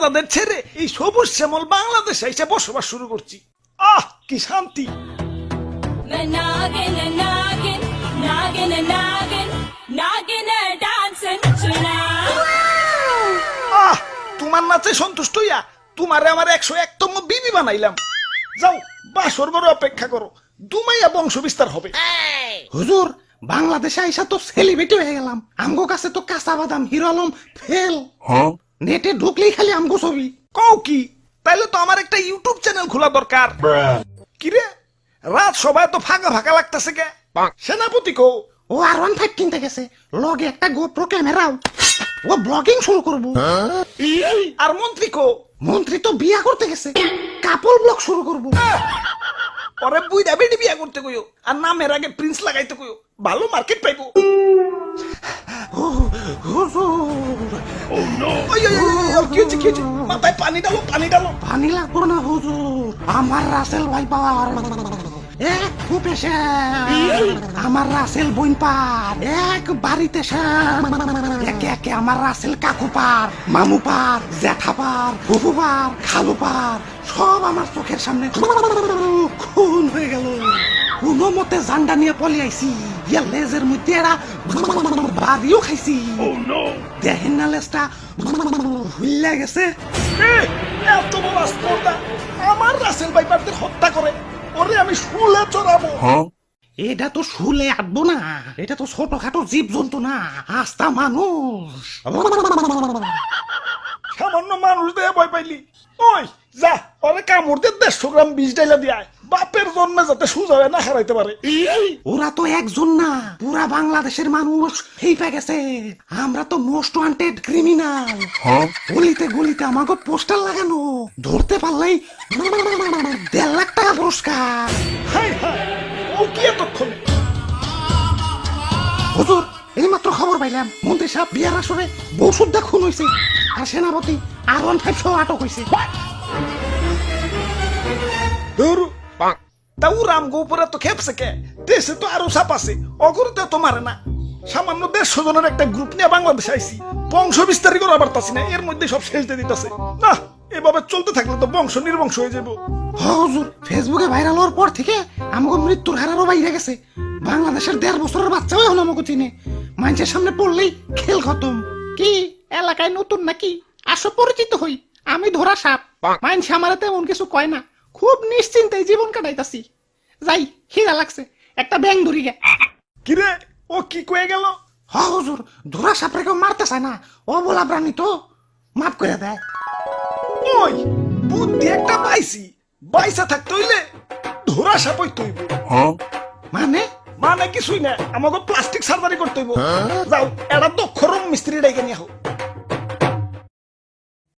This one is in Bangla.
দাদাদের ছেড়ে এই সবুজ শ্যামল বাংলাদেশে এসে বসবাস শুরু করছি। আহ কি শান্তি। আহ তোমার নাচে সন্তুষ্ট হইয়া তোমারে আমার 101তম বিবি বানাইলাম। যাও বাসর ঘরে অপেক্ষা করো, দুমাইয়া বংশ বিস্তার হবে। হুজুর বাংলাদেশে আইসা তো সেলিব্রিটি হয়ে গেলাম, আমগো কাছে তো কাঁচা বাদাম হিরো আলম ফেল। নেটে ঢুকলেই খালি আমগো ছবি। কও কি? তাইলে তো আমার একটা ইউটিউব চ্যানেল খোলা দরকার। কিরে রাত সবাই তো ফাঁকা ফাঁকা লাগতেছে কে? সেনাপতি কো? ও R15 কিনতে গেছে, লগে একটা গোপ্রো ক্যামেরাও। ও ব্লগিং শুরু করবো। আর মন্ত্রী কো? মন্ত্রী তো বিয়া করতে গেছে, কাপল ব্লগ শুরু করবো। পরে বুইড়া বেডি বিয়া করতে কইও, আর নামের আগে প্রিন্স লাগাইতে কইও, ভালো মার্কেট পাইবো। হুজুর ওই কি হচ্ছে? মাথায় পানি ডালো, পানি ডালো। পানি লাগবো না হুজুর, আমার রাসেল ভাই পাওয়ার এক ফুপে আমার রাসেল বইন পার এক বাড়িতে একে একে আমার রাসেল কাকু পার, মামু পার, জ্যাঠা পার, ফুফু পার, খালু পার, সব আমার চোখের সামনে খুন হয়ে গেল। কোনো মতে জান্ডা নিয়ে পলি আইছি, ইয়া লেজের মধ্যে এরা বাড়িও খাইছি। দেখেন না লেজটা হুইল্লা গেছে। এত বড় স্পর্ধা আমার রাসেল ভাইপারদের হত্যা করে, ওরে আমি শুলে চড়াবো। এটা তো শুলে আটবো না, এটা তো ছোটখাটো জীব জন্তু না, আস্তা মানুষ। সামান্য মানুষ দিয়ে ভয় পাইলি? ওই যা ওরে কামড় দিয়ে 150 গ্রাম বিষ ডাইলা দিয়ায়, বাপের জন্মে যাতে সুজা না হারাইতে পারে। ওরা তো একজন না, পুরা বাংলাদেশের মানুষ হেইপা গেছে। আমরা তো মোস্ট ওয়ান্টেড ক্রিমিনাল। গলিতে গলিতে আমাকে পোস্টার লাগানো, ধরতে পারলেই 1.5 লাখ টাকা পুরস্কার। হাই হাই, ও কি এতক্ষণে? হুজুর এইমাত্র খবর পাইলাম মন্ত্রী সাহেব বিয়ার আসরে বউ সুদ্ধা খুন হয়েছে, আর সেনাপতি R15 সহ আটক হয়েছে। তাও রামগো উপরে তো খেপছে কে? দেশে তো আরো সাপ আছে, অগরতে তো মারে না। সামান্য 150 জনের একটা গ্রুপ নিয়ে বাংলাদেশে আইছি, বংশ বিস্তারই করা পারতাছি না, এর মধ্যে সব শেষ দিয়ে দিতেছে। না এভাবে চলতে থাকলে তো বংশ নির্বংশ হয়ে যাবো। হুজুর ফেসবুকে ভাইরাল হওয়ার পর থেকে আমাকে মৃত্যুর হারারও বাইরে গেছে। বাংলাদেশের 1.5 বছরের বাচ্চাও এখন আমাকে চিনে, মানুষের সামনে পড়লেই খেল খতম। কি এলাকায় নতুন নাকি? আসো পরিচিত হই, আমি ধরা সাপ। মানুষ আমার তেমন কিছু কয় না, খুব নিশ্চিন্তে জীবন কাটাইতাছি। যাই খিদা লাগছে, একটা ব্যাং ধরি গে। কিরে ও কি কয়ে গেল? হুজুর ধরা সাপরে কেউ মারতে চায় না, ও বলা প্রাণী তো মাফ করে দেয়। ওই বুদ্ধি একটা পাইছি, বাইসা থাকতে হইলে ধরা সাপ হইতে হইব। মানে মানে কিছুই না, আমাকে প্লাস্টিক সার্জারি করতে হইব। যাও এটা দক্ষ রং মিস্ত্রি ডেকে নিয়ে হোক।